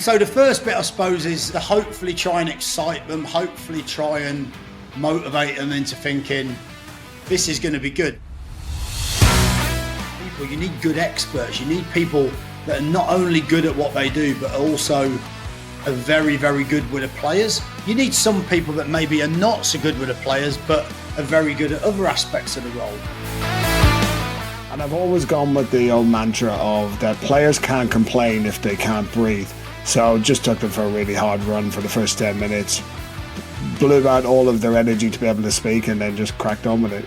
And so the first bit, I suppose, is to hopefully try and excite them, hopefully try and motivate them into thinking, this is going to be good. You need good experts. You need people that are not only good at what they do, but also are very, very good with the players. You need some people that maybe are not so good with the players, but are very good at other aspects of the role. And I've always gone with the old mantra of that players can't complain if they can't breathe. So just took them for a really hard run for the first 10 minutes, blew out all of their energy to be able to speak, and then just cracked on with it.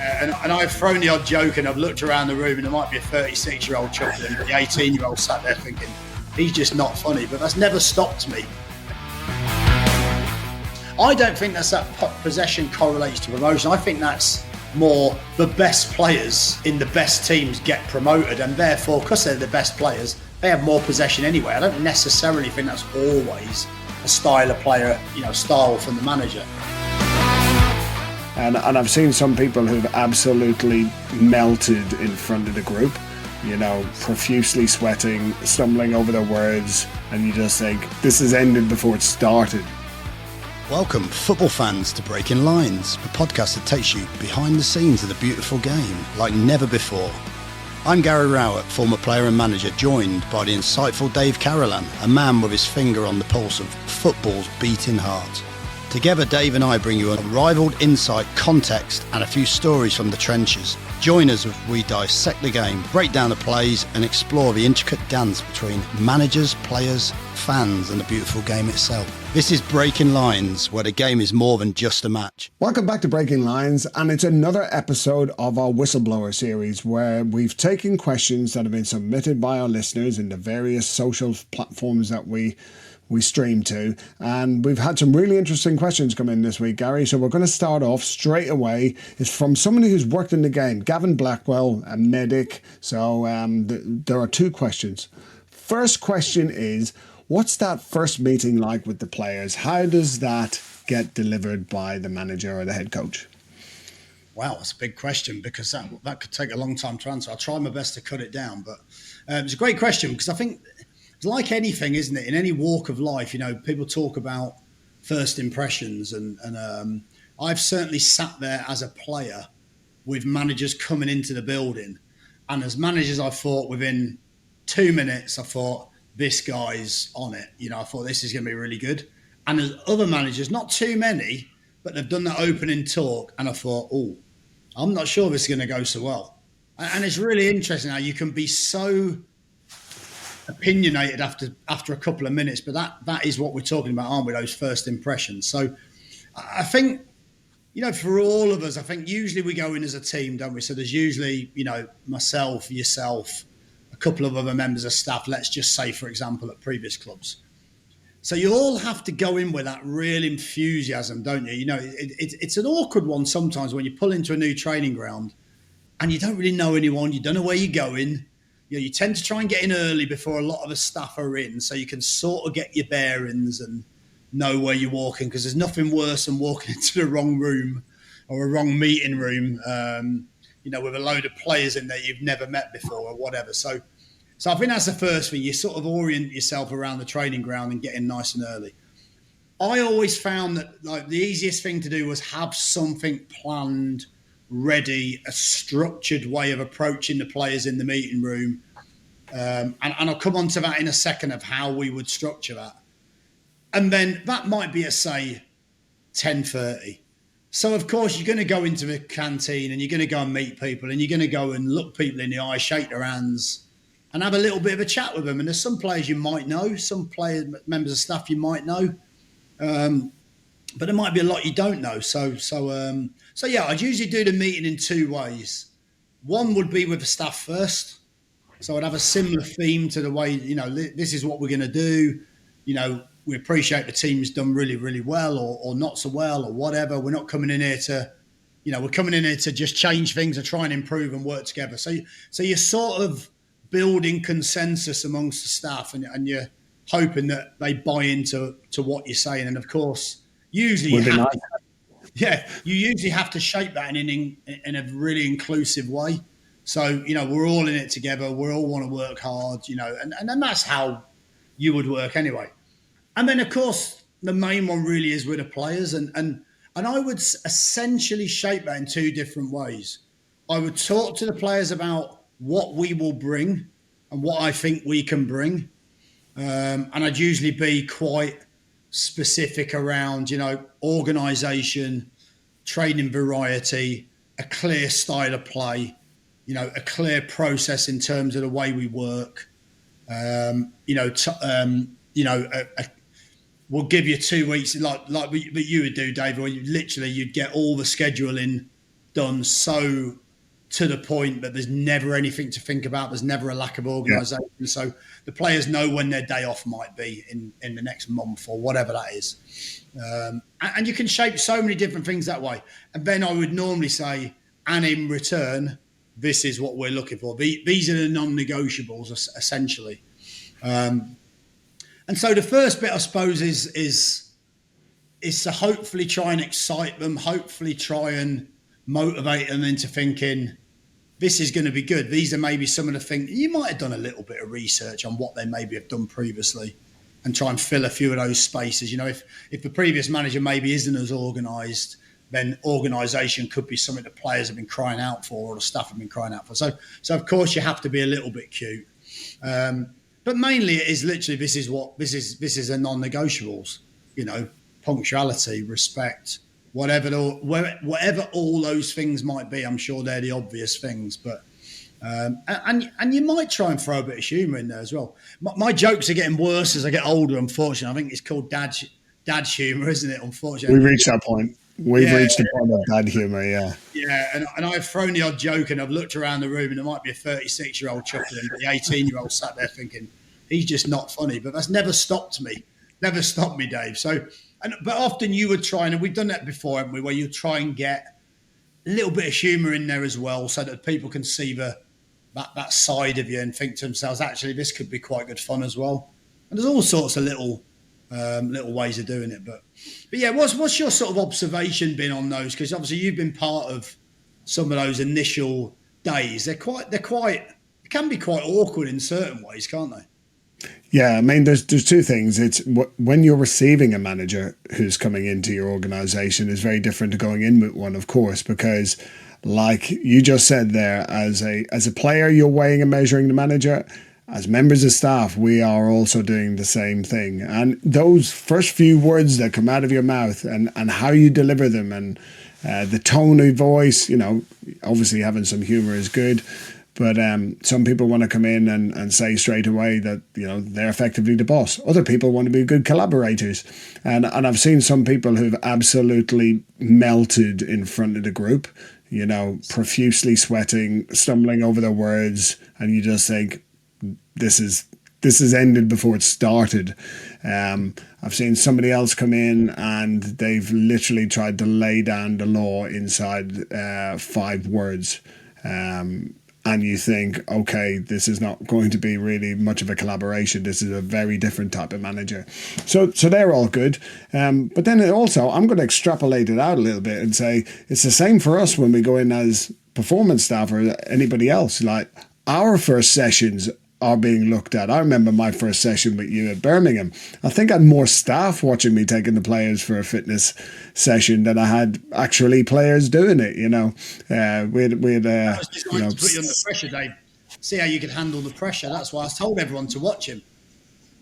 And I've thrown the odd joke, and I've looked around the room, and there might be a 36-year-old chuckling, and the 18-year-old sat there thinking, he's just not funny. But that's never stopped me. I don't think that's that possession correlates to promotion. I think that's more the best players in the best teams get promoted, and therefore, because they're the best players, they have more possession anyway. I don't necessarily think that's always a style of player, style from the manager. And I've seen some people who've absolutely melted in front of the group, profusely sweating, stumbling over their words, and you just think, this has ended before it started. Welcome, football fans, to Breaking Lines, the podcast that takes you behind the scenes of the beautiful game like never before. I'm Gary Rowett, former player and manager, joined by the insightful Dave Carolan, a man with his finger on the pulse of football's beating heart. Together, Dave and I bring you unrivaled insight, context, and a few stories from the trenches. Join us as we dissect the game, break down the plays, and explore the intricate dance between managers, players, fans, and the beautiful game itself. This is Breaking Lines, where the game is more than just a match. Welcome back to Breaking Lines, and it's another episode of our Whistleblower series, where we've taken questions that have been submitted by our listeners in the various social platforms that we stream to, and we've had some really interesting questions come in this week, Gary. So we're going to start off straight away. It's from somebody who's worked in the game, Gavin Blackwell, a medic. So there are two questions. First question is, what's that first meeting like with the players? How does that get delivered by the manager or the head coach? Wow, that's a big question, because that could take a long time to answer. I'll try my best to cut it down, but it's a great question, because I think it's like anything, isn't it? In any walk of life, people talk about first impressions, and I've certainly sat there as a player with managers coming into the building, and as managers, I thought within 2 minutes, I thought, this guy's on it. I thought this is going to be really good. And as other managers, not too many, but they've done that opening talk, and I thought, oh, I'm not sure this is going to go so well. And it's really interesting how you can be so opinionated after a couple of minutes, but that is what we're talking about, aren't we? Those first impressions. So I think, for all of us, I think usually we go in as a team, don't we? So there's usually, myself, yourself, a couple of other members of staff, let's just say, for example, at previous clubs. So you all have to go in with that real enthusiasm, don't you? It's an awkward one sometimes when you pull into a new training ground and you don't really know anyone, you don't know where you're going. You tend to try and get in early before a lot of the staff are in, so you can sort of get your bearings and know where you're walking, because there's nothing worse than walking into the wrong room or a wrong meeting room, with a load of players in there you've never met before or whatever. So I think that's the first thing. You sort of orient yourself around the training ground and get in nice and early. I always found that the easiest thing to do was have something planned, ready, a structured way of approaching the players in the meeting room. And I'll come on to that in a second of how we would structure that. And then that might be at, say, 10:30. So, of course, you're going to go into the canteen and you're going to go and meet people, and you're going to go and look people in the eye, shake their hands, and have a little bit of a chat with them. And there's some players you might know, some players, members of staff you might know. But there might be a lot you don't know. So yeah, I'd usually do the meeting in two ways. One would be with the staff first. So I'd have a similar theme to the way, this is what we're going to do. We appreciate the team's done really, really well or not so well or whatever. We're not coming in here to, we're coming in here to just change things and try and improve and work together. So you're sort of building consensus amongst the staff, and you're hoping that they buy into what you're saying. And of course, usually you usually have to shape that in a really inclusive way. So, we're all in it together. We all want to work hard, and that's how you would work anyway. And then, of course, the main one really is with the players. And I would essentially shape that in two different ways. I would talk to the players about what we will bring and what I think we can bring. And I'd usually be quite specific around, organisation, training variety, a clear style of play, a clear process in terms of the way we work. We'll give you 2 weeks, like what you would do, David, where you'd get all the scheduling done so to the point that there's never anything to think about. There's never a lack of organisation. Yeah. So the players know when their day off might be in the next month or whatever that is. And you can shape so many different things that way. And then I would normally say, and in return, this is what we're looking for. These are the non-negotiables, essentially. And so the first bit, I suppose, is to hopefully try and excite them, hopefully try and motivate them into thinking, this is going to be good. These are maybe some of the things you might have done a little bit of research on what they maybe have done previously and try and fill a few of those spaces. If the previous manager maybe isn't as organised, then organisation could be something the players have been crying out for or the staff have been crying out for. So of course, you have to be a little bit cute. But mainly it is literally, this is a non-negotiables, punctuality, respect, whatever all those things might be. I'm sure they're the obvious things, but and you might try and throw a bit of humour in there as well. My jokes are getting worse as I get older, unfortunately. I think it's called dad humour, isn't it? Unfortunately, we reached that point. We've reached the point of dad humour, yeah. Yeah, and I've thrown the odd joke and I've looked around the room and there might be a 36-year-old chuckling, but the 18-year-old sat there thinking, he's just not funny. But that's never stopped me, Dave. But often you would try, and we've done that before, haven't we, where you try and get a little bit of humour in there as well so that people can see that side of you and think to themselves, actually, this could be quite good fun as well. And there's all sorts of little ways of doing it. But yeah, what's your sort of observation been on those? Because obviously you've been part of some of those initial days. They can be quite awkward in certain ways, can't they? Yeah, I mean, there's two things. It's when you're receiving a manager who's coming into your organisation is very different to going in with one, of course, because like you just said there, as a player, you're weighing and measuring the manager. As members of staff, we are also doing the same thing. And those first few words that come out of your mouth and how you deliver them and the tone of voice, obviously having some humour is good. But some people want to come in and say straight away that, they're effectively the boss. Other people want to be good collaborators. And I've seen some people who've absolutely melted in front of the group, profusely sweating, stumbling over their words. And you just think, this is ended before it started. I've seen somebody else come in and they've literally tried to lay down the law inside 5 words. And you think, okay, this is not going to be really much of a collaboration. This is a very different type of manager. So they're all good. But then also, I'm going to extrapolate it out a little bit and say it's the same for us when we go in as performance staff or anybody else. Like our first sessions are being looked at. I remember my first session with you at Birmingham. I think I had more staff watching me taking the players for a fitness session than I had actually players doing it. We had I was just going to put you under pressure, Dave. See how you could handle the pressure. That's why I told everyone to watch him.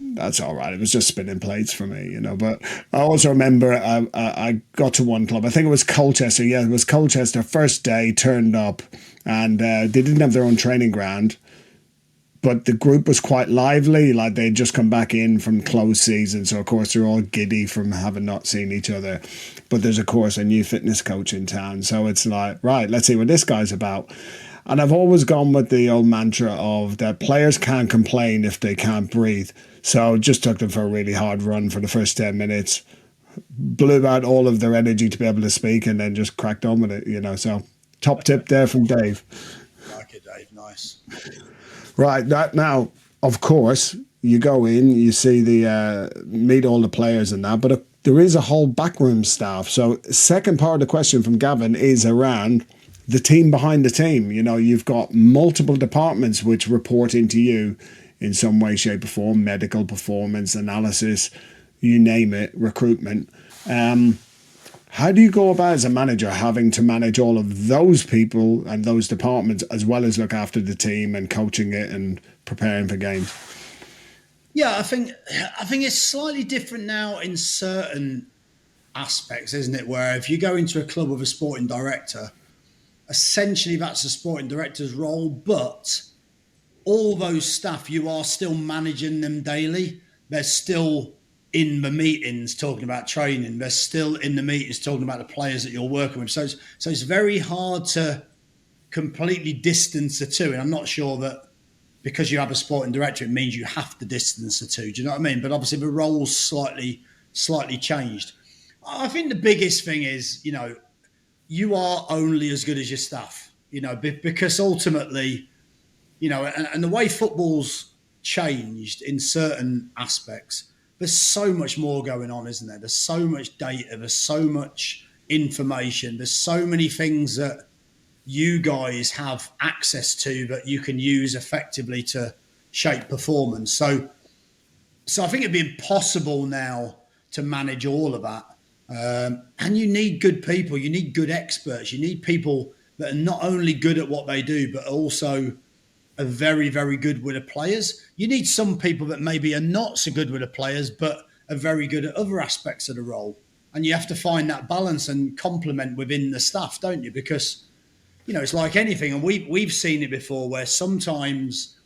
That's all right. It was just spinning plates for me, But I also remember I got to one club. I think it was Colchester. Yeah, it was Colchester. First day, turned up, and they didn't have their own training ground. But the group was quite lively, like they'd just come back in from closed season. So, of course, they're all giddy from having not seen each other. But there's, of course, a new fitness coach in town. So it's like, right, let's see what this guy's about. And I've always gone with the old mantra of that players can't complain if they can't breathe. So just took them for a really hard run for the first 10 minutes, blew out all of their energy to be able to speak, and then just cracked on with it, So top tip there from Dave. Like it, Dave. Nice. Right, now, of course, you go in, you see meet all the players and that, but there is a whole backroom staff. So second part of the question from Gavin is around the team behind the team. You know, you've got multiple departments which report into you in some way, shape, or form: medical, performance, analysis, you name it, recruitment. How do you go about as a manager having to manage all of those people and those departments, as well as look after the team and coaching it and preparing for games? Yeah, I think it's slightly different now in certain aspects, isn't it? Where if you go into a club with a sporting director, essentially that's the sporting director's role, but all those staff, you are still managing them daily. They're still in the meetings talking about training. They're still in the meetings talking about the players that you're working with. So it's very hard to completely distance the two. And I'm not sure that because you have a sporting director, it means you have to distance the two. Do you know what I mean? But obviously the role's slightly changed. I think the biggest thing is, you know, you are only as good as your staff, you know, because ultimately, you know, and the way football's changed in certain aspects, there's so much more going on, isn't there? There's so much data, there's so much information, there's so many things that you guys have access to that you can use effectively to shape performance. So I think it'd be impossible now to manage all of that. And you need good people, you need good experts, you need people that are not only good at what they do, but also are very, very good with the players. You need some people that maybe are not so good with the players, but are very good at other aspects of the role. And you have to find that balance and complement within the staff, don't you? Because, you know, it's like anything. And we've seen it before where sometimes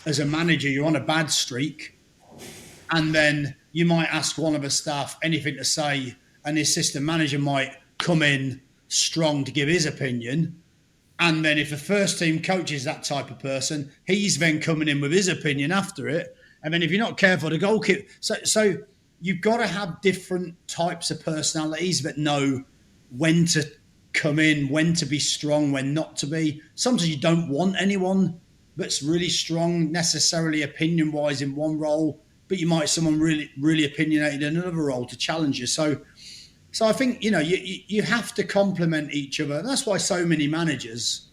as a manager, you're on a bad streak and then you might ask one of the staff anything to say and the assistant manager might come in strong to give his opinion. And then if the first team coach is that type of person, he's then coming in with his opinion after it. And then if you're not careful, the goalkeeper. So you've got to have different types of personalities that know when to come in, when to be strong, when not to be. Sometimes you don't want anyone that's really strong necessarily opinion-wise in one role, but you might someone really, really opinionated in another role to challenge you. So I think, you know, you have to complement each other. That's why so many managers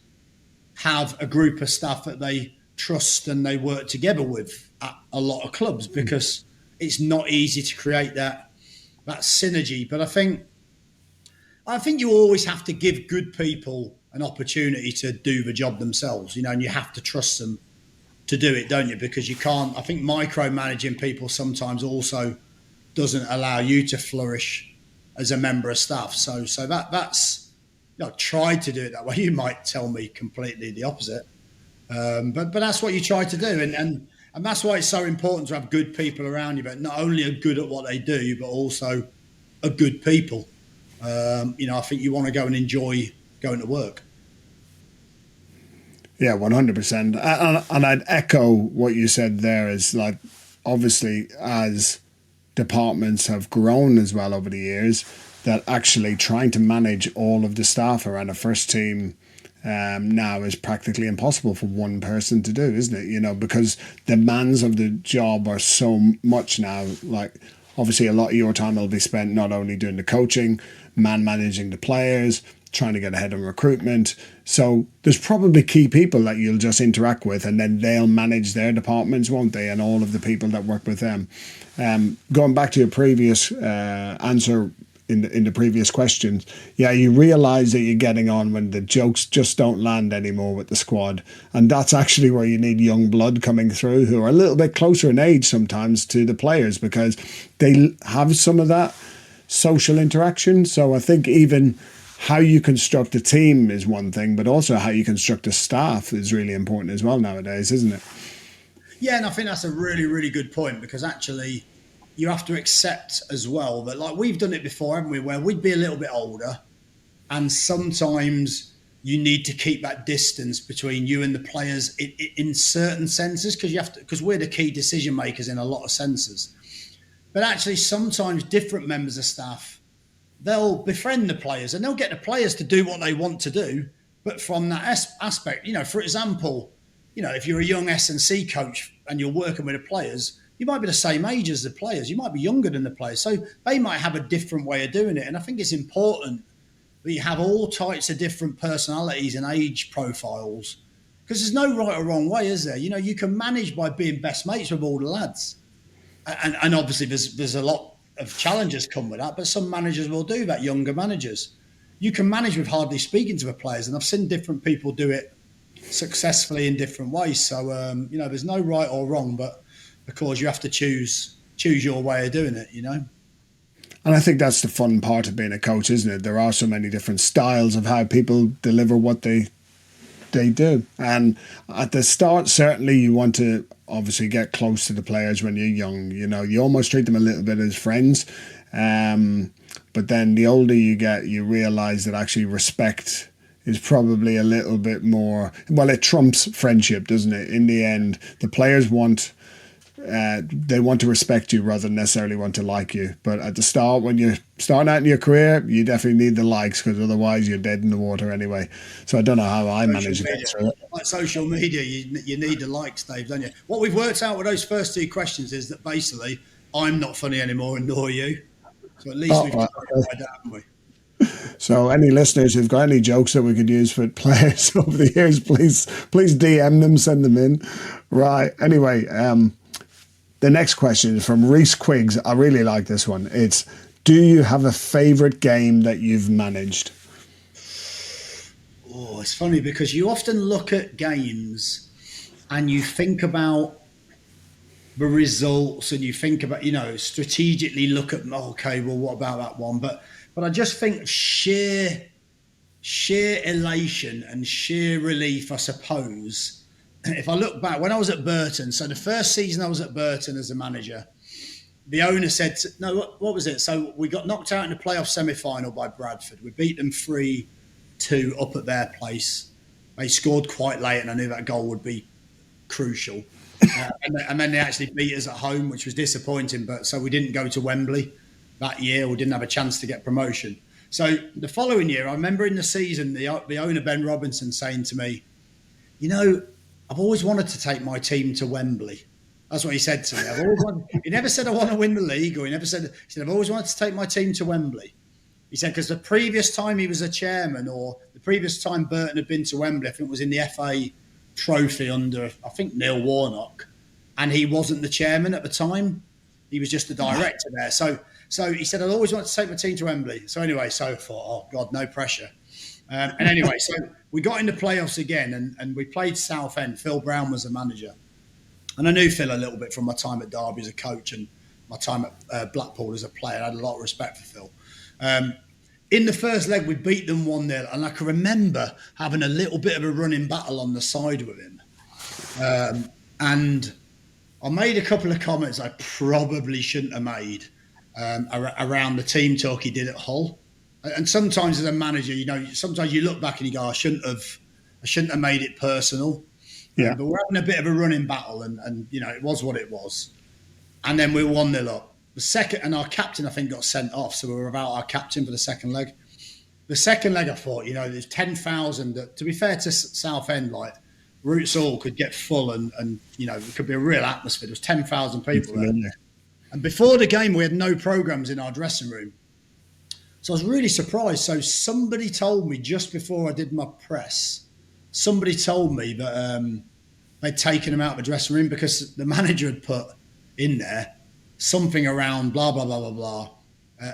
have a group of staff that they trust and they work together with at a lot of clubs, because it's not easy to create that synergy. But I think you always have to give good people an opportunity to do the job themselves, you know, and you have to trust them to do it, don't you? Because you can't, I think micromanaging people sometimes also doesn't allow you to flourish as a member of staff. So that's, you know, tried to do it that way. You might tell me completely the opposite. But that's what you try to do. And that's why it's so important to have good people around you, but not only are good at what they do, but also are good people. You know, I think you want to go and enjoy going to work. Yeah, 100%. And I'd echo what you said there. Is like, obviously, as departments have grown as well over the years, that actually trying to manage all of the staff around a first team now is practically impossible for one person to do, isn't it? You know, because the demands of the job are so much now. Like, obviously, a lot of your time will be spent not only doing the coaching, managing the players, trying to get ahead on recruitment. So there's probably key people that you'll just interact with, and then they'll manage their departments, won't they? And all of the people that work with them. Going back to your previous answer in the previous questions, yeah, you realise that you're getting on when the jokes just don't land anymore with the squad. And that's actually where you need young blood coming through who are a little bit closer in age sometimes to the players, because they have some of that social interaction. So I think even how you construct a team is one thing, but also how you construct a staff is really important as well nowadays, isn't it? Yeah, and I think that's a really, really good point, because actually you have to accept as well that, like, we've done it before, haven't we, where we'd be a little bit older and sometimes you need to keep that distance between you and the players in certain senses, because we're the key decision makers in a lot of senses. But actually sometimes different members of staff, they'll befriend the players and they'll get the players to do what they want to do, but from that aspect, you know, for example, you know, if you're a young S&C coach and you're working with the players, you might be the same age as the players. You might be younger than the players. So they might have a different way of doing it. And I think it's important but you have all types of different personalities and age profiles. Because there's no right or wrong way, is there? You know, you can manage by being best mates with all the lads. And obviously there's a lot of challenges come with that, but some managers will do that, younger managers. You can manage with hardly speaking to the players, and I've seen different people do it successfully in different ways. So, you know, there's no right or wrong, but because you have to choose your way of doing it, you know. And I think that's the fun part of being a coach, isn't it? There are so many different styles of how people deliver what they do. And at the start, certainly you want to obviously get close to the players when you're young. You know, you almost treat them a little bit as friends. But then the older you get, you realise that actually respect is probably a little bit more... Well, it trumps friendship, doesn't it? In the end, the players want... they want to respect you rather than necessarily want to like you. But at the start, when you're starting out in your career, you definitely need the likes, because otherwise you're dead in the water anyway. So I don't know how I manage to get through it. Like social media, you need the likes, Dave, don't you? What we've worked out with those first two questions is that basically I'm not funny anymore, and nor are you. So at least we've tried that, haven't we? So any listeners who've got any jokes that we could use for players over the years, please DM them, send them in. Right. Anyway, the next question is from Reese Quiggs. I really like this one. It's, do you have a favourite game that you've managed? Oh, it's funny because you often look at games and you think about the results and you think about, you know, strategically look at, okay, well, what about that one? But I just think sheer elation and sheer relief, I suppose. If I look back, when I was at Burton, so the first season I was at Burton as a manager, the owner said, what was it? So we got knocked out in the playoff semi-final by Bradford. We beat them 3-2 up at their place. They scored quite late, and I knew that goal would be crucial. And then they actually beat us at home, which was disappointing. But so we didn't go to Wembley that year. We didn't have a chance to get promotion. So the following year, I remember in the season, the owner, Ben Robinson, saying to me, you know, I've always wanted to take my team to Wembley. That's what he said to me. He never said I want to win the league, or he said I've always wanted to take my team to Wembley. He said because the previous time he was a chairman, or the previous time Burton had been to Wembley, I think it was in the FA Trophy under, I think, Neil Warnock, and he wasn't the chairman at the time. He was just the director there. So he said, I'd always wanted to take my team to Wembley. So anyway, so I thought, oh God, no pressure. And anyway, so we got into playoffs again, and we played Southend. Phil Brown was the manager. And I knew Phil a little bit from my time at Derby as a coach and my time at Blackpool as a player. I had a lot of respect for Phil. In the first leg, we beat them 1-0, and I can remember having a little bit of a running battle on the side with him. And I made a couple of comments I probably shouldn't have made around the team talk he did at Hull. And sometimes as a manager, you know, sometimes you look back and you go, I shouldn't have made it personal. Yeah. But we're having a bit of a running battle, and you know, it was what it was. And then we were 1-0 up. The second, and our captain, I think, got sent off, so we were without our captain for the second leg. The second leg, I thought, you know, there's 10,000. To be fair to Southend, like, Roots Hall could get full, and you know, it could be a real atmosphere. There was 10,000 people there. And before the game, we had no programmes in our dressing room. So I was really surprised. So somebody told me just before I did my press, somebody told me that they'd taken him out of the dressing room because the manager had put in there something around blah, blah, blah, blah, blah,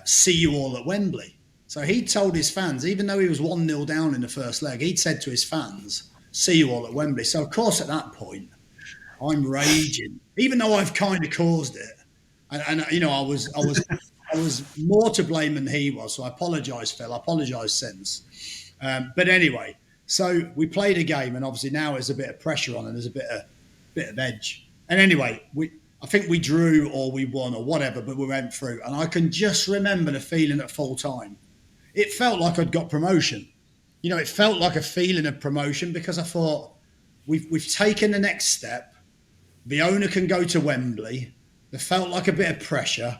see you all at Wembley. So he told his fans, even though he was 1-0 down in the first leg, he'd said to his fans, see you all at Wembley. So, of course, at that point, I'm raging, even though I've kind of caused it. And you know, I was more to blame than he was. So I apologise, Phil. I apologise since. But anyway, so we played a game, and obviously now there's a bit of pressure on, and there's a bit of edge. And anyway, I think we drew or we won or whatever, but we went through. And I can just remember the feeling at full time. It felt like I'd got promotion. You know, it felt like a feeling of promotion because I thought we've taken the next step. The owner can go to Wembley. There felt like a bit of pressure.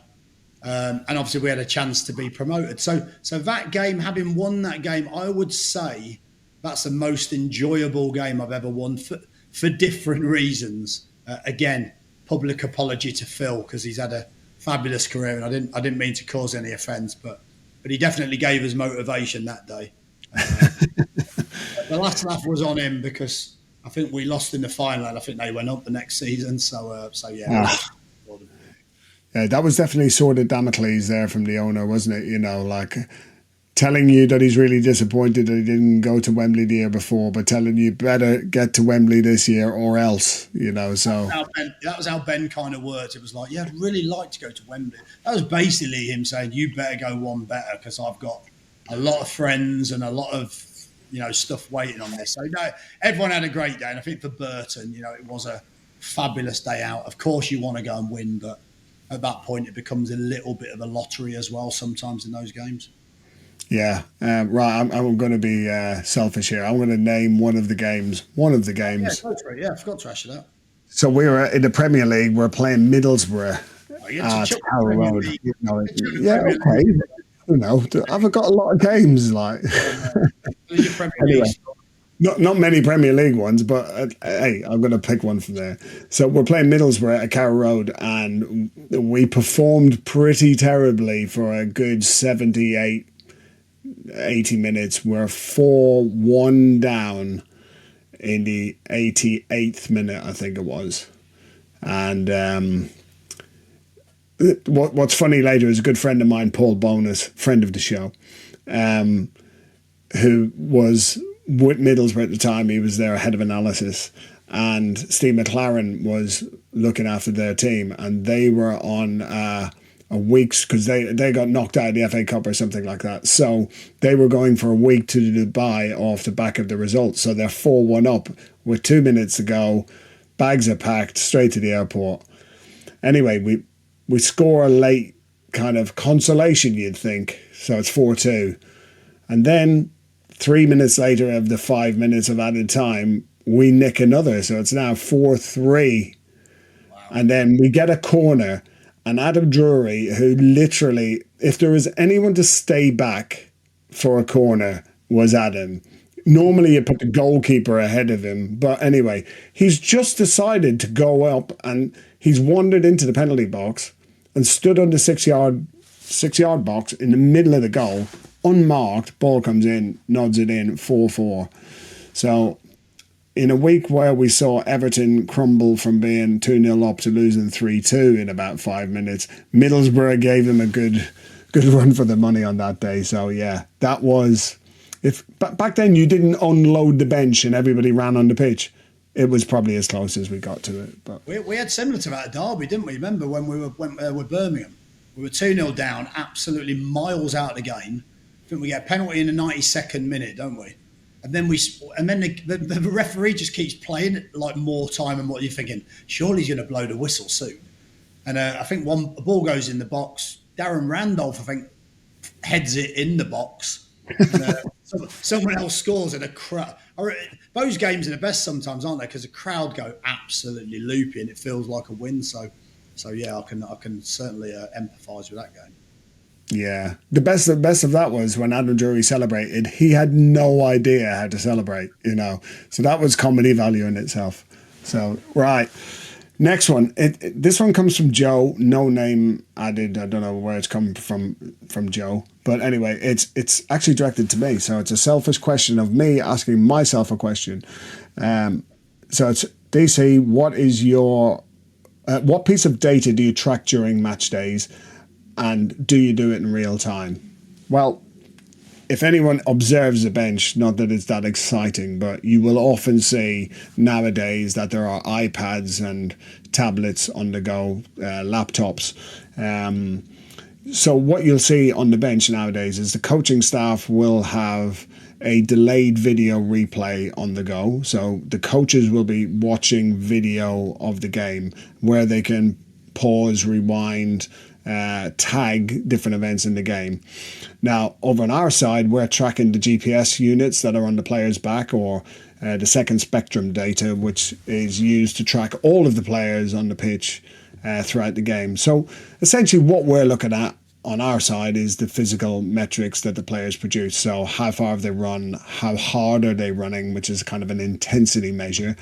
And obviously we had a chance to be promoted. So that game, having won that game, I would say that's the most enjoyable game I've ever won for different reasons. Again, public apology to Phil because he's had a fabulous career, and I didn't mean to cause any offence, but he definitely gave us motivation that day. The last laugh was on him because I think we lost in the final, and I think they went up the next season. So yeah. Yeah, that was definitely sort of Damocles there from the owner, wasn't it? You know, like telling you that he's really disappointed that he didn't go to Wembley the year before, but telling you better get to Wembley this year or else, you know. So that was how Ben kind of words. It was like, yeah, I'd really like to go to Wembley. That was basically him saying, you better go one better because I've got a lot of friends and a lot of stuff waiting on this. So no, everyone had a great day, and I think for Burton, it was a fabulous day out. Of course, you want to go and win, but at that point, it becomes a little bit of a lottery as well sometimes in those games. Yeah, right. I'm going to be selfish here. I'm going to name one of the games. Yeah, go for it. Yeah, I forgot to ask you that. So we were in the Premier League. We're playing Middlesbrough at Harrow Road. Yeah, okay. I've got a lot of games. Like, anyway, not many Premier League ones, but hey, I'm going to pick one from there. So we're playing Middlesbrough at Carrow Road, and we performed pretty terribly for a good 78, 80 minutes. We're 4-1 down in the 88th minute, I think it was. And what's funny later is a good friend of mine, Paul Bonus, friend of the show, who was with Middlesbrough at the time. He was their head of analysis, and Steve McLaren was looking after their team, and they were on a week's, because they got knocked out of the FA Cup or something like that. So they were going for a week to Dubai off the back of the results. So they're 4-1 up with 2 minutes to go. Bags are packed, straight to the airport. Anyway, we score a late kind of consolation, you'd think. So it's 4-2. And then 3 minutes later of the 5 minutes of added time, we nick another. So it's now 4-3. Wow. And then we get a corner. And Adam Drury, who literally, if there was anyone to stay back for a corner, was Adam. Normally you put the goalkeeper ahead of him. But anyway, he's just decided to go up, and he's wandered into the penalty box and stood on the six-yard box in the middle of the goal, unmarked. Ball comes in, nods it in, 4-4. So in a week where we saw Everton crumble from being 2-0 up to losing 3-2 in about 5 minutes, Middlesbrough gave them a good run for the money on that day. So yeah, that was, if back then you didn't unload the bench and everybody ran on the pitch, it was probably as close as we got to it. But we had similar to that at Derby, didn't we? Remember when we went with Birmingham? We were 2-0 down, absolutely miles out of the game. I think we get a penalty in the 92nd minute, don't we? And then the referee just keeps playing like more time, and what you're thinking, surely he's going to blow the whistle soon. And I think a ball goes in the box. Darren Randolph, I think, heads it in the box. And, someone else scores, and a crowd. Those games are the best sometimes, aren't they? Because the crowd go absolutely loopy, and it feels like a win. So yeah, I can certainly empathise with that game. Yeah, the best of that was when Adam Drury celebrated. He had no idea how to celebrate, So that was comedy value in itself. So right, next one. This one comes from Joe. No name added. I don't know where it's come from Joe, but anyway, it's actually directed to me. So it's a selfish question of me asking myself a question. So it's DC. What is your what piece of data do you track during match days? And do you do it in real time? Well, if anyone observes the bench, not that it's that exciting, but you will often see nowadays that there are iPads and tablets on the go, laptops. So what you'll see on the bench nowadays is the coaching staff will have a delayed video replay on the go. So the coaches will be watching video of the game where they can pause, rewind, tag different events in the game. Now, over on our side, we're tracking the GPS units that are on the player's back, or the second spectrum data, which is used to track all of the players on the pitch throughout the game. So essentially what we're looking at on our side is the physical metrics that the players produce. So how far have they run? How hard are they running, which is kind of an intensity measure.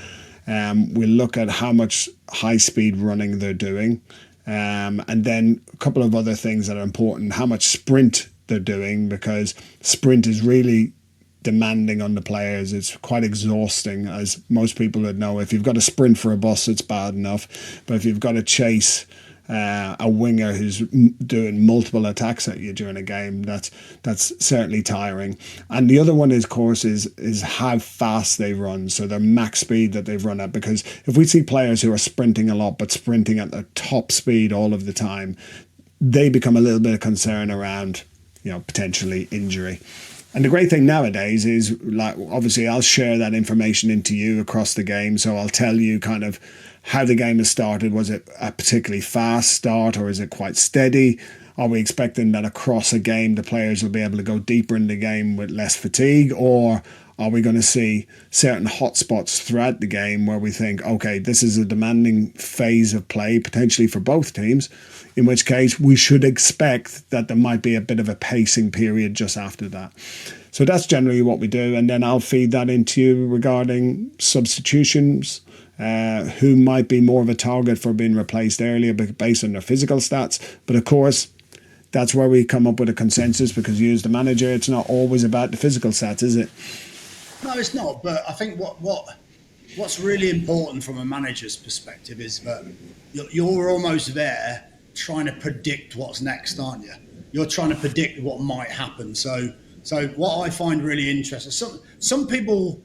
We look at how much high-speed running they're doing. And then a couple of other things that are important. How much sprint they're doing, because sprint is really demanding on the players. It's quite exhausting, as most people would know. If you've got to sprint for a bus, it's bad enough, but if you've got to chase a winger who's doing multiple attacks at you during a game, that's certainly tiring. And the other one, is, of course, is how fast they run, so their max speed that they've run at. Because if we see players who are sprinting a lot, but sprinting at their top speed all of the time, they become a little bit of concern around, potentially injury. And the great thing nowadays is, like, obviously I'll share that information into you across the game. So I'll tell you kind of how the game has started. Was it a particularly fast start, or is it quite steady? Are we expecting that across a game the players will be able to go deeper in the game with less fatigue? Or are we going to see certain hotspots throughout the game where we think, okay, this is a demanding phase of play, potentially for both teams, in which case we should expect that there might be a bit of a pacing period just after that. So that's generally what we do. And then I'll feed that into you regarding substitutions, who might be more of a target for being replaced earlier based on their physical stats. But of course, that's where we come up with a consensus, because you as the manager, it's not always about the physical stats, is it? No, it's not. But I think what's really important from a manager's perspective is that you're almost there trying to predict what's next, aren't you? You're trying to predict what might happen. So what I find really interesting, some people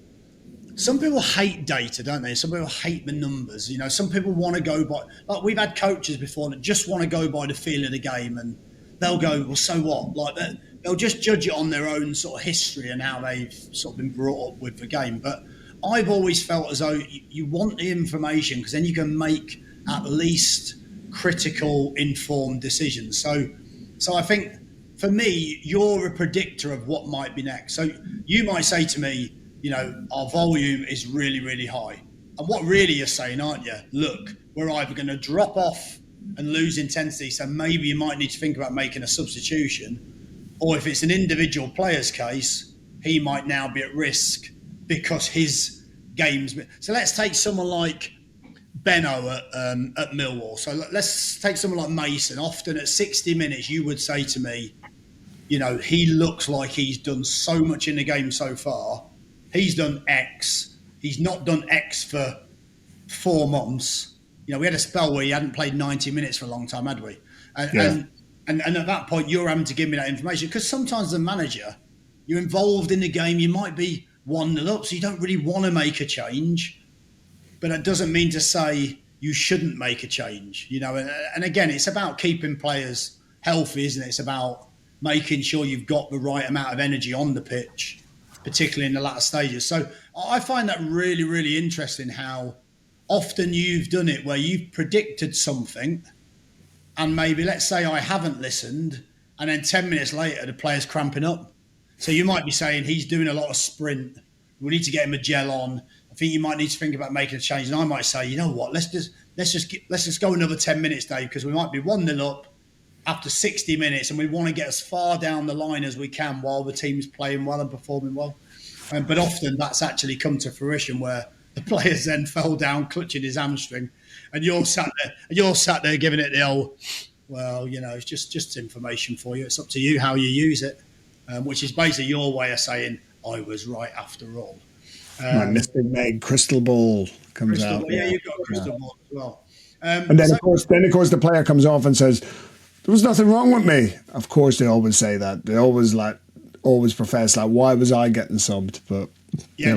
hate data, don't they? Some people hate the numbers. Some people want to go by, like, we've had coaches before that just want to go by the feel of the game, and they'll go, well, so what? Like, they'll just judge it on their own sort of history and how they've sort of been brought up with the game. But I've always felt as though you want the information, because then you can make at least critical, informed decisions. So I think for me, you're a predictor of what might be next. So you might say to me, our volume is really, really high. And what really you're saying, aren't you? Look, we're either going to drop off and lose intensity, so maybe you might need to think about making a substitution. Or if it's an individual player's case, he might now be at risk because his game's... So let's take someone like Benno at Millwall. So let's take someone like Mason. Often at 60 minutes, you would say to me, he looks like he's done so much in the game so far. He's done X. He's not done X for 4 months. We had a spell where he hadn't played 90 minutes for a long time, had we? And at that point, you're having to give me that information, because sometimes the manager, you're involved in the game, you might be 1-0 up, so you don't really want to make a change. But that doesn't mean to say you shouldn't make a change, And again, it's about keeping players healthy, isn't it? It's about making sure you've got the right amount of energy on the pitch, particularly in the latter stages. So I find that really, really interesting, how often you've done it where you've predicted something, and maybe, let's say I haven't listened, and then 10 minutes later the player's cramping up. So you might be saying he's doing a lot of sprint. We need to get him a gel on. I think you might need to think about making a change. And I might say, you know what, let's just go another 10 minutes, Dave, because we might be 1-0 up after 60 minutes, and we want to get as far down the line as we can while the team's playing well and performing well. But often that's actually come to fruition, where the players then fell down clutching his hamstring, and you're sat there giving it the old, well, it's just information for you. It's up to you how you use it, which is basically your way of saying I was right after all. My Mr. Meg crystal ball comes out. Yeah, you've got a crystal ball as well. And then, of course, the player comes off and says, there was nothing wrong with me. Of course, they always say that. They always profess, like, why was I getting subbed? But yeah,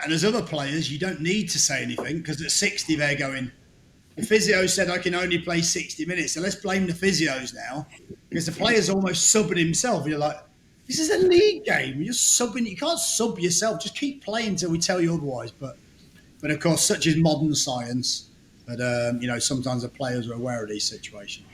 there's other players you don't need to say anything, because at 60 they're going, the physio said I can only play 60 minutes, so let's blame the physios now, because the player's almost subbing himself. You're like, this is a league game. You're subbing. You can't sub yourself. Just keep playing until we tell you otherwise. But of course, such is modern science that sometimes the players are aware of these situations.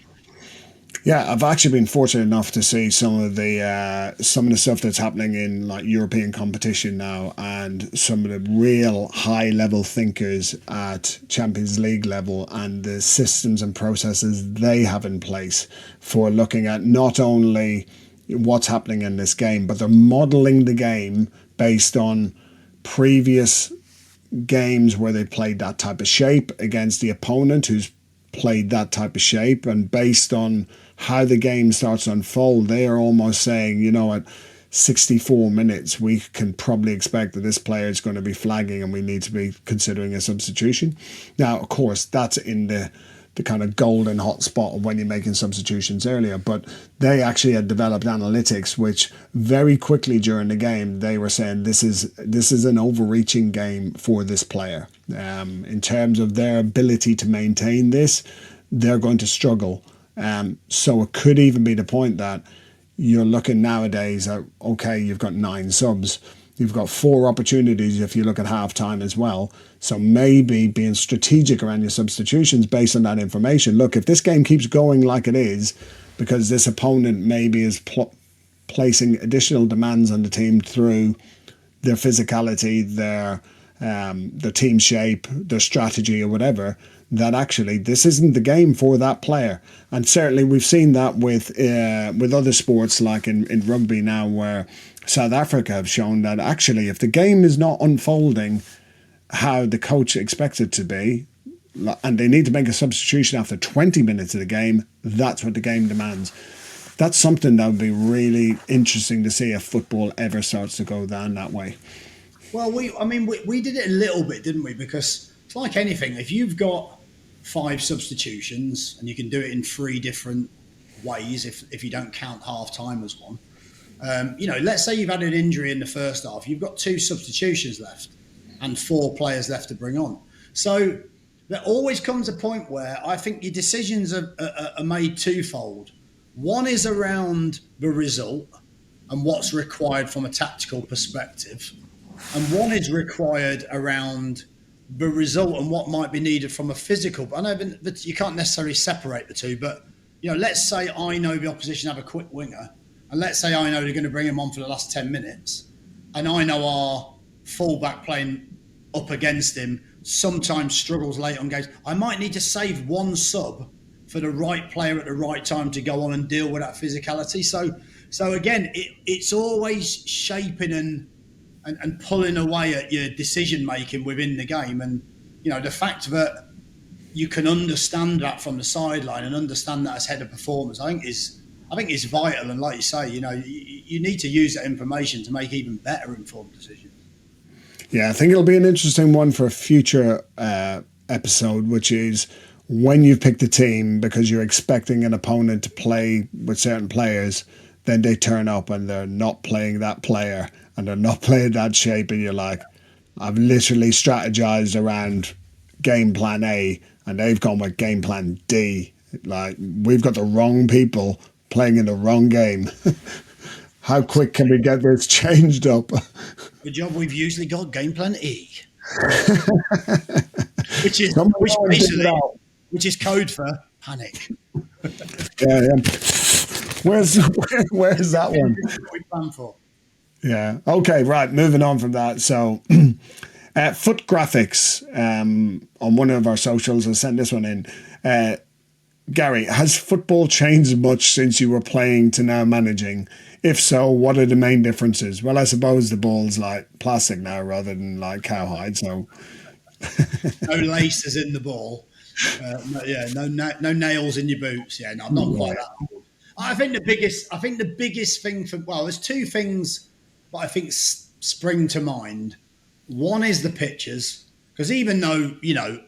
Yeah, I've actually been fortunate enough to see some of the stuff that's happening in, like, European competition now, and some of the real high level thinkers at Champions League level, and the systems and processes they have in place for looking at not only what's happening in this game, but they're modelling the game based on previous games where they played that type of shape against the opponent, who's played that type of shape, and based on how the game starts to unfold, they are almost saying, you know, at 64 minutes, we can probably expect that this player is going to be flagging and we need to be considering a substitution. Now, of course, that's in the kind of golden hot spot of when you're making substitutions earlier, but they actually had developed analytics which very quickly during the game they were saying this is an overreaching game for this player. In terms of their ability to maintain this, they're going to struggle. So it could even be the point that you're looking nowadays at, okay, you've got 9 subs. You've got 4 opportunities if you look at halftime as well. So maybe being strategic around your substitutions based on that information. Look, if this game keeps going like it is, because this opponent maybe is placing additional demands on the team through their physicality, their team shape, their strategy or whatever, that actually this isn't the game for that player. And certainly we've seen that with other sports like in rugby now, where South Africa have shown that actually if the game is not unfolding how the coach expects it to be, and they need to make a substitution after 20 minutes of the game, that's what the game demands. That's something that would be really interesting to see if football ever starts to go down that way. Well, we did it a little bit, didn't we? Because it's like anything. If you've got 5 substitutions and you can do it in 3 different ways, if you don't count half time as one, let's say you've had an injury in the first half, you've got 2 substitutions left and 4 players left to bring on. So there always comes a point where I think your decisions are made twofold. One is around the result and what's required from a tactical perspective, and one is required around the result and what might be needed from a physical. I know that you can't necessarily separate the two, but let's say I know the opposition have a quick winger, and let's say I know they're going to bring him on for the last 10 minutes, and I know our fullback playing up against him sometimes struggles late on games. I might need to save one sub for the right player at the right time to go on and deal with that physicality. So again, it's always shaping and pulling away at your decision making within the game. And the fact that you can understand that from the sideline and understand that as head of performance, I think is vital. And like you say, you need to use that information to make even better informed decisions. Yeah, I think it'll be an interesting one for a future episode, which is when you've picked a team because you're expecting an opponent to play with certain players, then they turn up and they're not playing that player and they're not playing that shape, and you're like, I've literally strategized around game plan A and they've gone with game plan D. Like, we've got the wrong people playing in the wrong game. How quick can we get this changed up? Good job. We've usually got game plan E, which is code for panic. Yeah. Where's that one? What we plan for. Yeah. Okay. Right. Moving on from that. So, foot graphics on one of our socials. I sent this one in. Gary, has football changed much since you were playing to now managing? If so, what are the main differences? Well, I suppose the ball's like plastic now rather than like cowhide. So no laces in the ball. No nails in your boots. Yeah, no, I'm not quite that old. I think the biggest thing there's 2 things that I think spring to mind. One is the pitches, because even though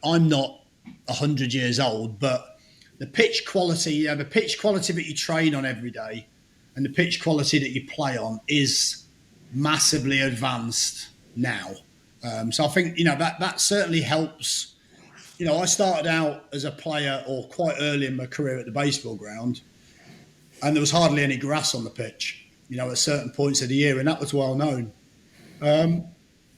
I'm not 100 years old, but the pitch quality, the pitch quality that you train on every day, and the pitch quality that you play on is massively advanced now. So I think, that certainly helps. I started out as a player or quite early in my career at the baseball ground, and there was hardly any grass on the pitch, at certain points of the year, and that was well known.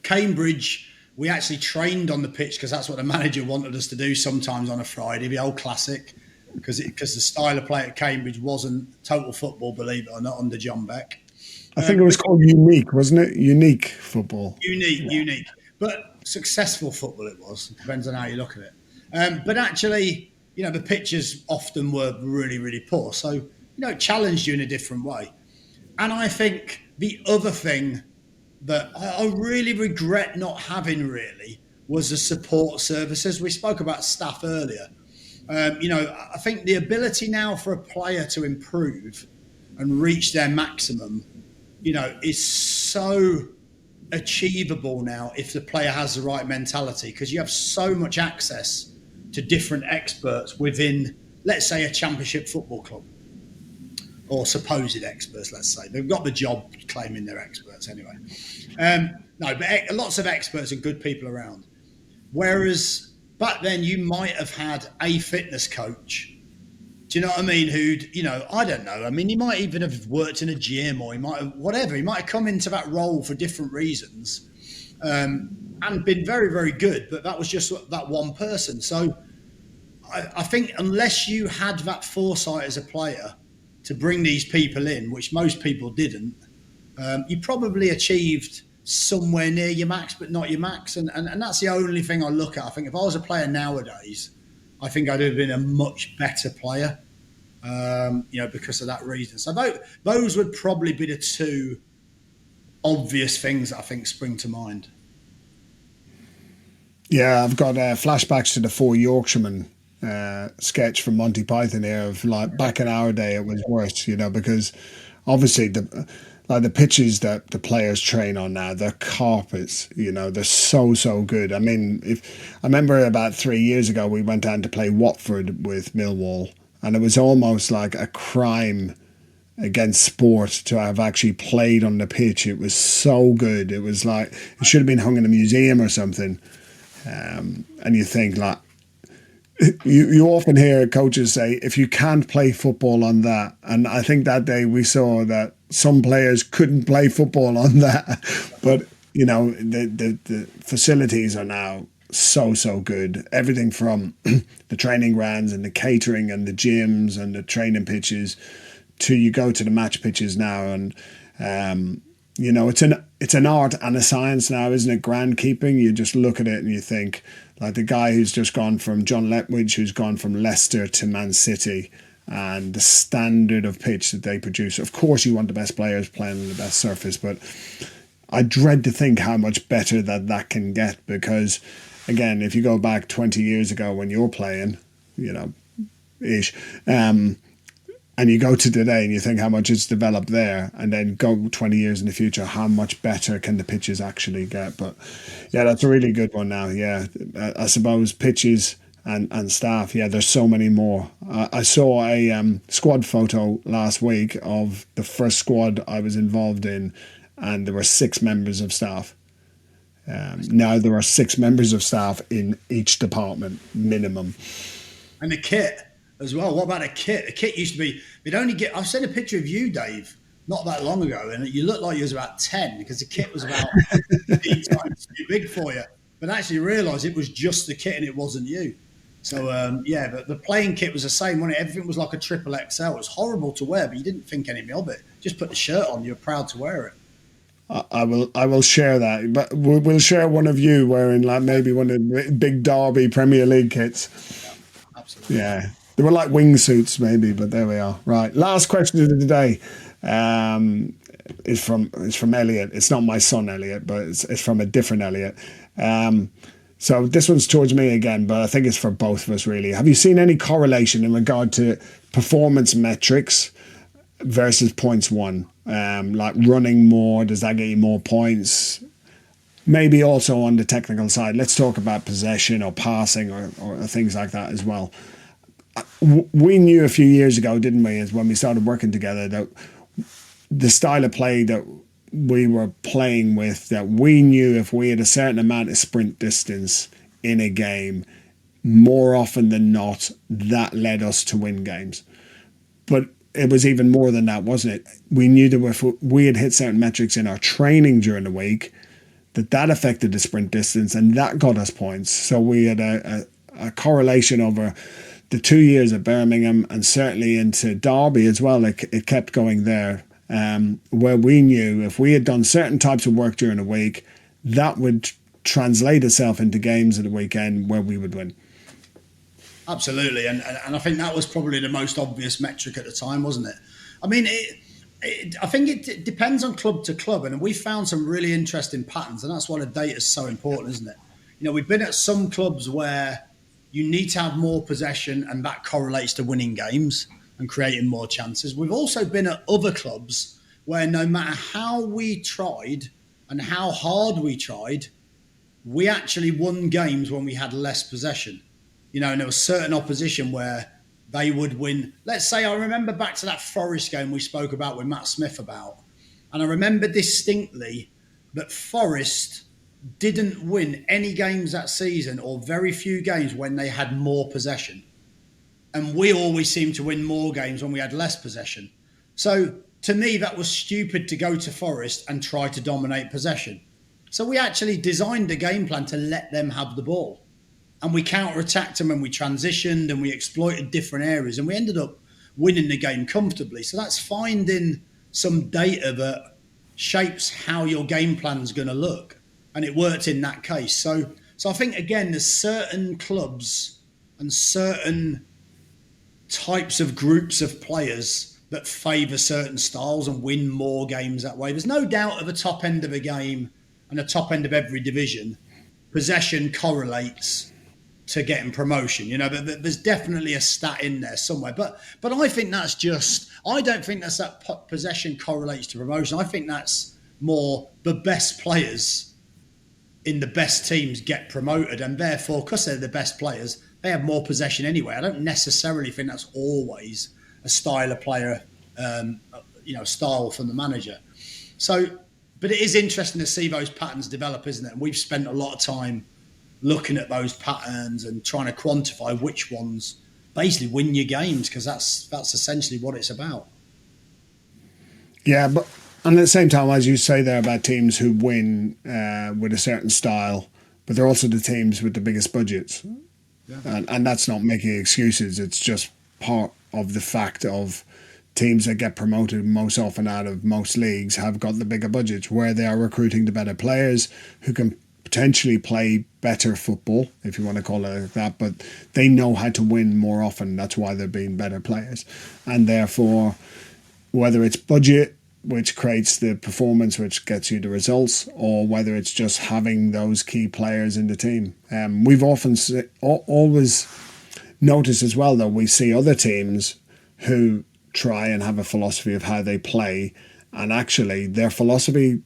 Cambridge, we actually trained on the pitch because that's what the manager wanted us to do sometimes on a Friday, the old classic. Because the style of play at Cambridge wasn't total football, believe it or not, under John Beck. I think it was called unique, wasn't it? Unique football. Unique. But successful football it was. It depends on how you look at it. But actually, the pitches often were really, really poor. So, it challenged you in a different way. And I think the other thing that I really regret not having really was the support services. We spoke about staff earlier. I think the ability now for a player to improve and reach their maximum, is so achievable now if the player has the right mentality, because you have so much access to different experts within, let's say, a championship football club, or supposed experts, let's say. They've got the job claiming they're experts anyway. No, but lots of experts and good people around. Whereas back then you might have had a fitness coach, do you know what I mean, who'd, I don't know. I mean, he might even have worked in a gym, or he might have, whatever. He might have come into that role for different reasons and been very, very good. But that was just that one person. So I think unless you had that foresight as a player to bring these people in, which most people didn't, you probably achieved somewhere near your max, but not your max. And that's the only thing I look at. I think if I was a player nowadays, I think I'd have been a much better player, because of that reason. So those would probably be the two obvious things that I think spring to mind. Yeah, I've got flashbacks to the Four Yorkshiremen sketch from Monty Python here of like back in our day it was worse, because obviously the pitches that the players train on now, they're carpets, they're so good. I mean, I remember about 3 years ago we went down to play Watford with Millwall, and it was almost like a crime against sport to have actually played on the pitch. It was so good. It was like it should have been hung in a museum or something. And you think like, you often hear coaches say, if you can't play football on that, and I think that day we saw that some players couldn't play football on that, but the facilities are now so good. Everything from the training grounds and the catering and the gyms and the training pitches to you go to the match pitches now, and it's an art and a science now, isn't it? Groundkeeping. You just look at it and you think, like the guy who's just gone from John Letwidge, who's gone from Leicester to Man City, and the standard of pitch that they produce. Of course, you want the best players playing on the best surface, but I dread to think how much better that can get, because, again, if you go back 20 years ago when you're playing, and you go to today and you think how much it's developed there, and then go 20 years in the future, how much better can the pitches actually get? But yeah, that's a really good one now. Yeah, I suppose pitches and staff, yeah, there's so many more. I saw a squad photo last week of the first squad I was involved in, and there were 6 members of staff. Now there are 6 members of staff in each department, minimum. And the kit as well. What about a kit? A kit used to be, I've seen a picture of you, Dave, not that long ago, and you looked like you was about 10 because the kit was about 8 times too big for you. But I actually realised it was just the kit and it wasn't you. So, the playing kit was the same, wasn't it? Everything was like a triple XL. It was horrible to wear, but you didn't think anything of it. Just put the shirt on. You were proud to wear it. I will share that, but we'll share one of you wearing like maybe one of the big Derby Premier League kits. Yeah, absolutely. Yeah. They were like wingsuits, maybe, but there we are. Right, last question of the day is from Elliot. It's not my son Elliot, but it's from a different Elliot. So this one's towards me again, but I think it's for both of us really. Have you seen any correlation in regard to performance metrics versus points won? Like running more, does that get you more points? Maybe also on the technical side. Let's talk about possession or passing or things like that as well. We knew a few years ago, didn't we, is when we started working together, that the style of play that we were playing with, that we knew if we had a certain amount of sprint distance in a game, more often than not, that led us to win games. But it was even more than that, wasn't it? We knew that if we had hit certain metrics in our training during the week, that affected the sprint distance and that got us points. So we had a correlation over the 2 years at Birmingham and certainly into Derby as well. It kept going there, where we knew if we had done certain types of work during the week, that would translate itself into games at the weekend where we would win. Absolutely, and I think that was probably the most obvious metric at the time, wasn't it? I mean, I think it depends on club to club, and we found some really interesting patterns, and that's why the data is so important, isn't it? We've been at some clubs where you need to have more possession, and that correlates to winning games and creating more chances. We've also been at other clubs where no matter how we tried and how hard we tried, we actually won games when we had less possession. And there was certain opposition where they would win. Let's say I remember back to that Forest game we spoke about with Matt Smith about, and I remember distinctly that Forest didn't win any games that season, or very few games, when they had more possession. And we always seemed to win more games when we had less possession. So to me, that was stupid to go to Forest and try to dominate possession. So we actually designed a game plan to let them have the ball. And we counter-attacked them, and we transitioned, and we exploited different areas, and we ended up winning the game comfortably. So that's finding some data that shapes how your game plan's going to look. And it worked in that case. So I think, again, there's certain clubs and certain types of groups of players that favour certain styles and win more games that way. There's no doubt at the top end of a game and the top end of every division, possession correlates to getting promotion. But there's definitely a stat in there somewhere. But I think that's just, I don't think that's that possession correlates to promotion. I think that's more the best players in the best teams get promoted, and therefore, because they're the best players, they have more possession anyway. I don't necessarily think that's always a style of player, style from the manager. So, but it is interesting to see those patterns develop, isn't it? And we've spent a lot of time looking at those patterns and trying to quantify which ones basically win your games, because that's essentially what it's about. Yeah, but and at the same time, as you say there about teams who win with a certain style, but they're also the teams with the biggest budgets. Yeah. And that's not making excuses. It's just part of the fact of teams that get promoted most often out of most leagues have got the bigger budgets, where they are recruiting the better players who can potentially play better football, if you want to call it like that, but they know how to win more often. That's why they're being better players. And therefore, whether it's budget, which creates the performance, which gets you the results, or whether it's just having those key players in the team. We've often always noticed as well, though, we see other teams who try and have a philosophy of how they play, and actually their philosophy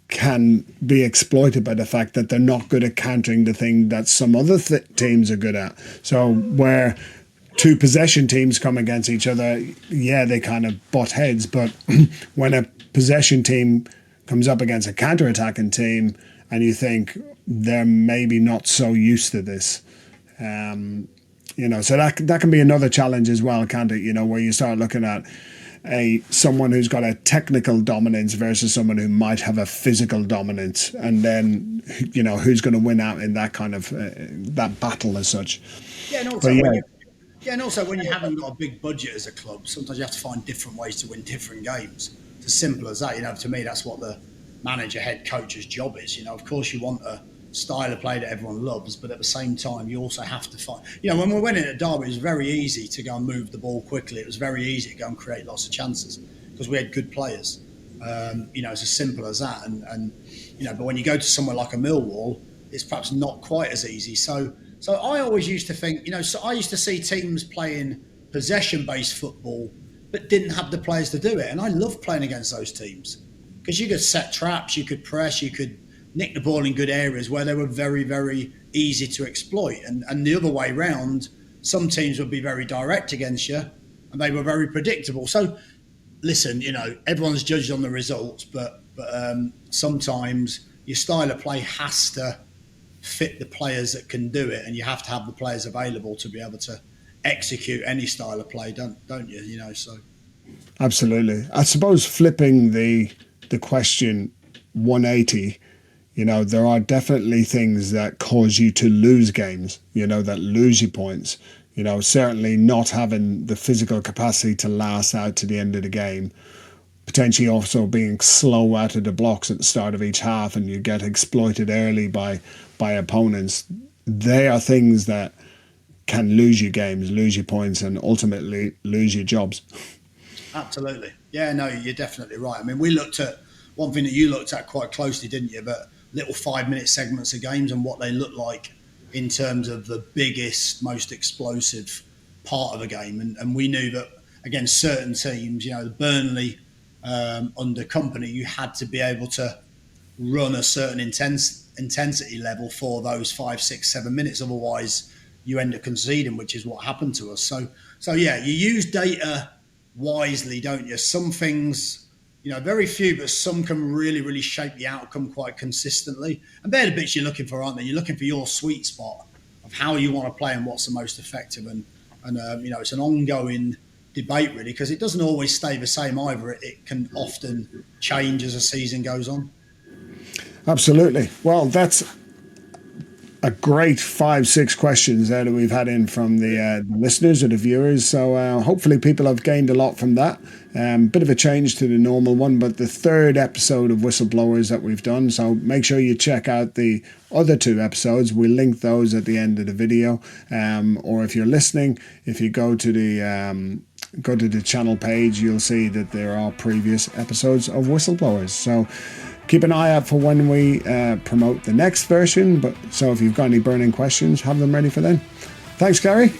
can be exploited by the fact that they're not good at countering the thing that some other teams are good at. So where two possession teams come against each other, yeah, they kind of butt heads. But when a possession team comes up against a counter-attacking team, and you think they're maybe not so used to this, so that can be another challenge as well, can't it? Where you start looking at someone who's got a technical dominance versus someone who might have a physical dominance, and then who's going to win out in that kind of that battle as such. Yeah, and also when you haven't got a big budget as a club, sometimes you have to find different ways to win different games. It's as simple as that. To me, that's what the manager, head coach's job is. Of course you want a style of play that everyone loves, but at the same time, you also have to find, when we went in at Derby, it was very easy to go and move the ball quickly. It was very easy to go and create lots of chances because we had good players. It's as simple as that. And but when you go to somewhere like a Millwall, it's perhaps not quite as easy. So I always used to think, so I used to see teams playing possession-based football but didn't have the players to do it. And I loved playing against those teams because you could set traps, you could press, you could nick the ball in good areas where they were very, very easy to exploit. And the other way round, some teams would be very direct against you and they were very predictable. So, listen, everyone's judged on the results, but sometimes your style of play has to fit the players that can do it, and you have to have the players available to be able to execute any style of play, don't you? So absolutely. I suppose flipping the question 180, there are definitely things that cause you to lose games, that lose you points. Certainly not having the physical capacity to last out to the end of the game, potentially also being slow out of the blocks at the start of each half, and you get exploited early by opponents. They are things that can lose you games, lose you points, and ultimately lose your jobs. Absolutely. Yeah, no, you're definitely right. I mean, we looked at one thing that you looked at quite closely, didn't you? But little 5-minute segments of games and what they look like in terms of the biggest, most explosive part of a game. And we knew that against certain teams, the Burnley under Company, you had to be able to run a certain intensity level for those 5, 6, 7 minutes. Otherwise, you end up conceding, which is what happened to us. So yeah, you use data wisely, don't you? Some things, very few, but some can really, really shape the outcome quite consistently. And they're the bits you're looking for, aren't they? You're looking for your sweet spot of how you want to play and what's the most effective. And it's an ongoing debate, really, because it doesn't always stay the same either. It can often change as a season goes on. Absolutely. Well, that's a great 5-6 questions there that we've had in from the listeners or the viewers. So hopefully people have gained a lot from that. Bit of a change to the normal one, but the third episode of Whistleblowers that we've done. So make sure you check out the other 2 episodes. We'll link those at the end of the video. Or if you're listening, if you go to the channel page, you'll see that there are previous episodes of Whistleblowers. So keep an eye out for when we promote the next version. So if you've got any burning questions, have them ready for then. Thanks, Gary.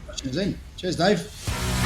Questions in. Cheers, Dave.